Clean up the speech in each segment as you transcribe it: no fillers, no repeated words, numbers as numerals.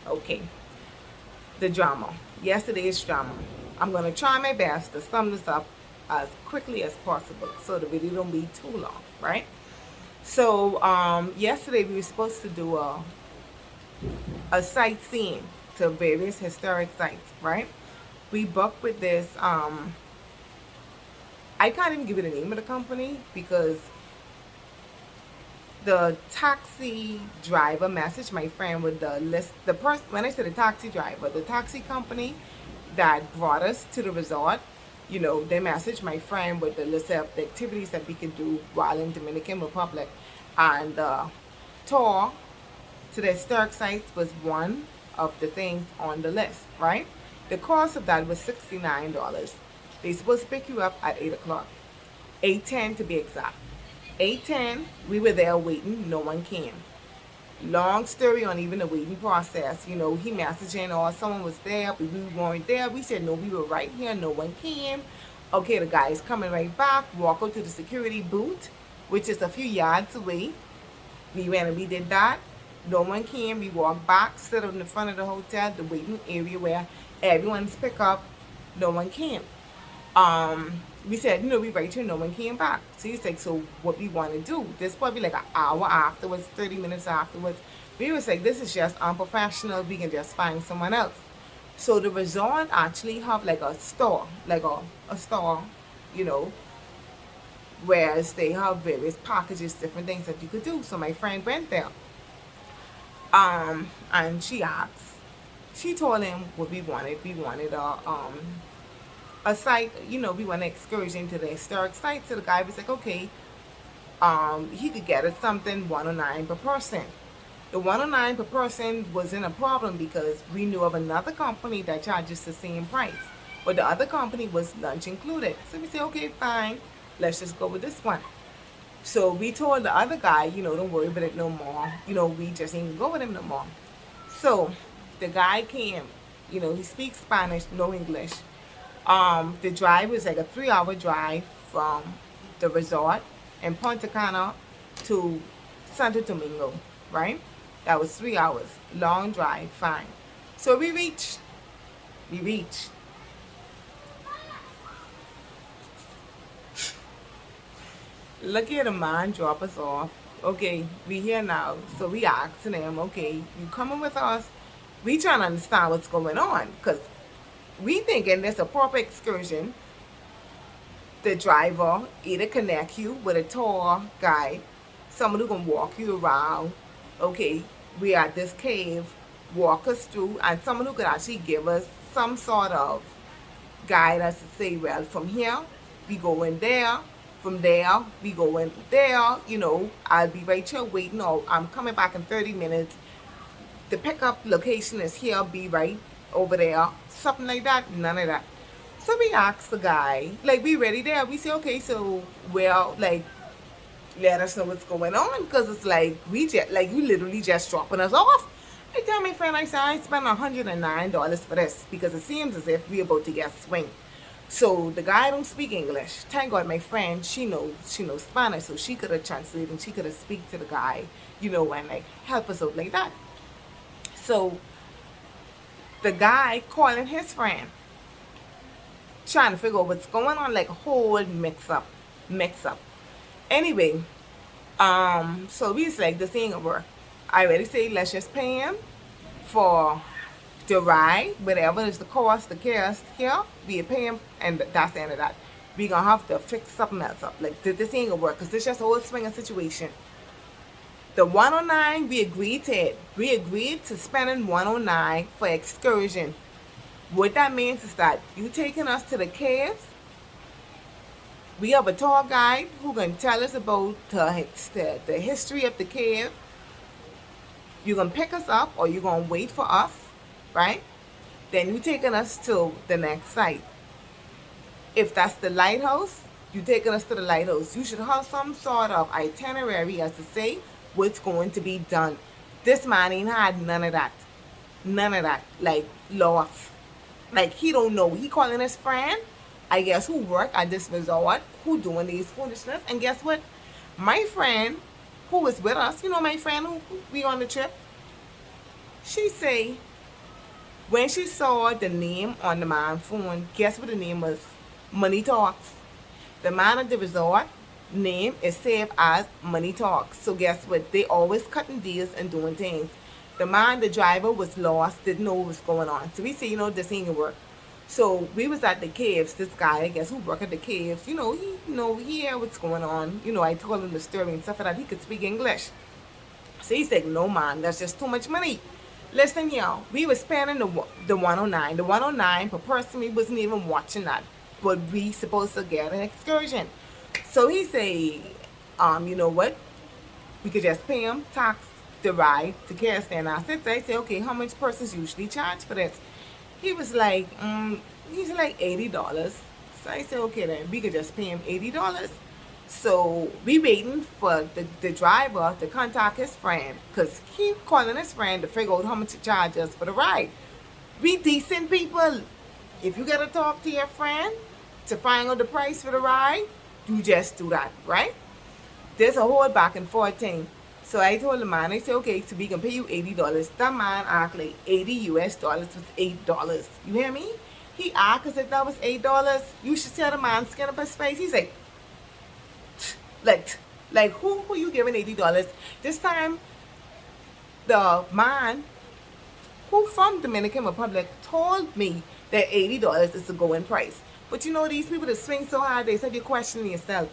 Okay, the drama. Yesterday's drama. I'm gonna try my best to sum this up as quickly as possible so the video don't be too long, right? So yesterday we were supposed to do a sightseeing to various historic sites, right? We booked with this I can't even give you the name of the company because the taxi driver messaged my friend with the list. The person, when I said the taxi driver, the taxi company that brought us to the resort, they messaged my friend with the list of the activities that we could do while in Dominican Republic, and the tour to the historic sites was one of the things on the list, right? The cost of that was $69. They supposed to pick you up at 8 o'clock, 8:10 to be exact. 8:10, we were there waiting, no one came. Long story on even the waiting process. He messaging or someone was there, but we weren't there. We said no, we were right here, no one came. Okay, the guy is coming right back, walk up to the security booth, which is a few yards away. We went and we did that. No one came. We walked back, stood in the front of the hotel, the waiting area where everyone's pick up. No one came. We said, we right here, no one came back. So he's like, so what we want to do? This probably like an hour afterwards, 30 minutes afterwards. We was like, this is just unprofessional. We can just find someone else. So the resort actually have like a store, like a store, you know, whereas they have various packages, different things that you could do. So my friend went there. And she told him what we wanted. We wanted a site, we want an excursion to the historic site. So the guy was like, okay, he could get us something 109 per person. The 109 per person wasn't a problem because we knew of another company that charges the same price. But the other company was lunch included. So we said, okay, fine, let's just go with this one. So we told the other guy, don't worry about it no more. We just ain't go with him no more. So the guy came, he speaks Spanish, no English. The drive was like a 3-hour drive from the resort in Punta Cana to Santo Domingo, right? That was 3 hours. Long drive, fine. So we reached. Lucky the man drop us off. Okay, we here now. So we asking him, okay, you coming with us? We trying to understand what's going on. Because we thinking this a proper excursion. The driver either connect you with a tour guide, someone who can walk you around. Okay, we at this cave, walk us through, and someone who could actually give us some sort of guide us to say, well, from here we go in there, from there we go in there. I'll be right here waiting, or I'm coming back in 30 minutes. The pickup location is here, be right over there, something like that. None of that. So we asked the guy, like, we ready there. We say, okay, so, well, like, let us know what's going on, because it's like, we just, like, you literally just dropping us off. I tell my friend, I said, I spent $109 for this, because it seems as if we're about to get swing. So the guy don't speak English. Thank God my friend, she knows Spanish, so she could have translated and she could have speak to the guy, and like help us out like that. So the guy calling his friend, trying to figure out what's going on, like a whole mix up. Anyway, so we was like, this ain't gonna work. I already say let's just pay him for the ride, whatever is the cost, the chaos here, we pay him, and that's the end of that. We gonna have to fix something else up. Like this ain't gonna work, because this just a whole swinging situation. The 109, we agreed to it. We agreed to spending 109 for excursion. What that means is that you taking us to the caves. We have a tour guide who can tell us about the history of the cave. You're going to pick us up, or you're going to wait for us, right? Then you taking us to the next site. If that's the lighthouse, you taking us to the lighthouse. You should have some sort of itinerary as to say what's going to be done. This man ain't had none of that. None of that. Like, lost. Like, he don't know. He calling his friend, I guess, who work at this resort, who doing these foolishness. And guess what? My friend, who was with us, my friend who we on the trip, she say, When she saw the name on the man's phone, guess what the name was? Money Talks. The man at the resort name is saved as Money Talks. So guess what? They always cutting deals and doing things. The man, the driver, was lost, didn't know what was going on. So we say, this ain't gonna work. So we was at the caves. This guy, I guess, who worked at the caves, he hear what's going on. I told him the story and stuff like that. He could speak English. So he said, no man, that's just too much money. Listen, y'all, we were spending the 109. The 109 per person, we wasn't even watching that. But we supposed to get an excursion. So he say, you know what? We could just pay him tax the ride to Kirsten. I said, okay, how much persons usually charge for this? He was like, he's like $80. So I said, okay then, we could just pay him $80. So we waiting for the driver to contact his friend, because he calling his friend to figure out how much to charge us for the ride. We decent people. If you gotta talk to your friend to find out the price for the ride, you just do that, right? There's a whole back and forth thing. So I told the man, I said, okay, so we can pay you $80. That man act like $80 was $8. You hear me? He act as if that was $8. You should tell the man, skin up his face. He's like who you giving $80? This time, the man who from Dominican Republic told me that $80 is the going price. But these people that swing so hard, they said you're questioning yourself.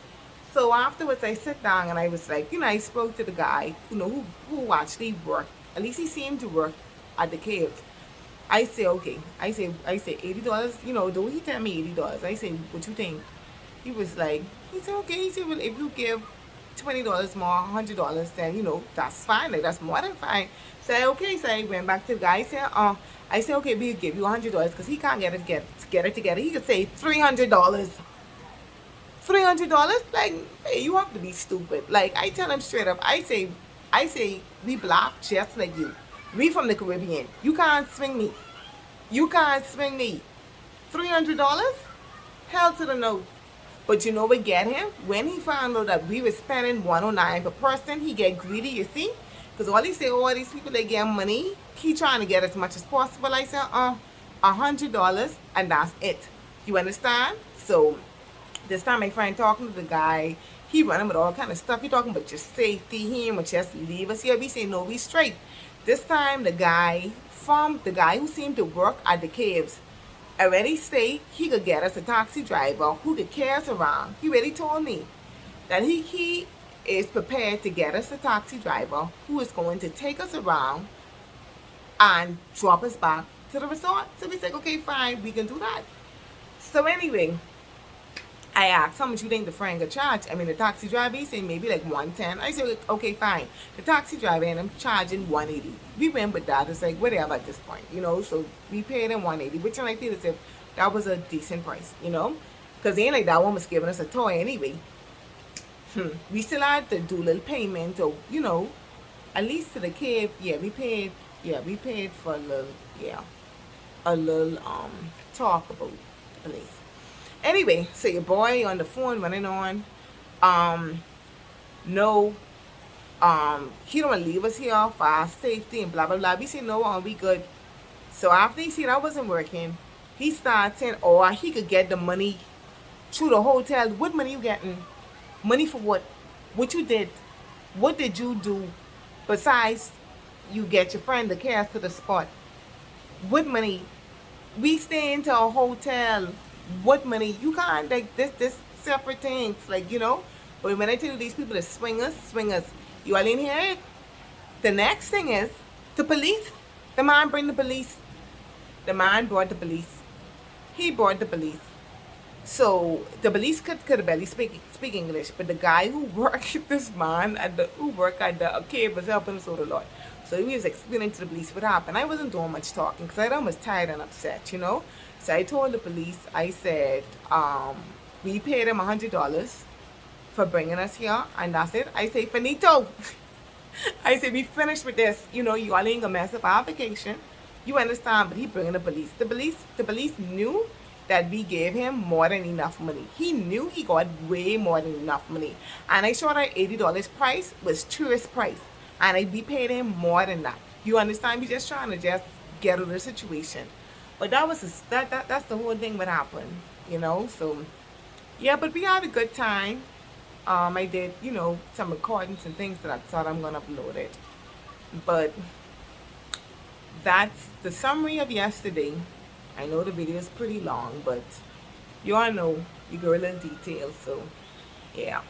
So afterwards, I sit down and I was like, I spoke to the guy, who actually worked. At least he seemed to work at the caves. I say, okay. I say $80. Though he tell me $80. I say, what you think? He was like, he said, okay. He said, well, if you give $20 more, $100, then that's fine. Like, that's more than fine. So okay. So I went back to the guy. I said, okay, we'll give you $100 because he can't get it together. He could say $300. $300? Like, hey, you have to be stupid. Like, I tell him straight up. I say, we black just like you. We from the Caribbean. You can't swing me. $300? Hell to the no. But you know what get him? When he found out that we were spending 109 per person, he get greedy, you see? Because all he say, all these people, they get money. He trying to get as much as possible. I said, $100, and that's it. You understand? So this time my friend talking to the guy, he running with all kind of stuff. He talking about just safety. He ain't just leave us here. We say, no, we straight. This time the guy who seemed to work at the caves already say he could get us a taxi driver who could carry us around. He already told me that he is prepared to get us a taxi driver who is going to take us around and drop us back to the resort. So we said, okay, fine, we can do that. So anyway, I asked how much you think the friend could charge. The taxi driver, he said maybe like 110. I said, okay, fine. The taxi driver and I'm charging 180. We went with that. It's like whatever at this point, So we paid him 180, which I feel as if that was a decent price, because ain't like that one was giving us a toy anyway. We still had to do a little payment, or at least to the cave. We paid for a little talk about the place. Anyway, so your boy on the phone running on, no, he don't want to leave us here for our safety and blah blah blah. We say no, we good. So after he see that wasn't working, he started saying, oh, he could get the money through the hotel. What money you getting? Money for what? What you did? What did you do besides you get your friend to carry us to the spot? What money? We stay into a hotel. What money? You can't, like, this separate things, like, But when I tell you these people that swing us, you all in here. The next thing is the police. The man bring the police. The man brought the police. He brought the police. So the police could have barely speak English, but the guy who worked this man who worked at the cave was helping us out a lot. So he was explaining to the police what happened. I wasn't doing much talking because I was tired and upset, So I told the police, I said, we paid him $100 for bringing us here, and that's it. I say, finito. I said, we finished with this. You all ain't gonna mess up our vacation. You understand? But he bringing the police. The police knew that we gave him more than enough money. He knew he got way more than enough money. And I saw that $80 price was tourist price. And we paid him more than that. You understand? We just trying to just get out of the situation. But that was that's the whole thing what happened, you know. So yeah, but we had a good time. I did, you know, some recordings and things that I thought I'm gonna upload it. But that's the summary of yesterday. I know the video is pretty long, but you all know you go a little detail. So yeah.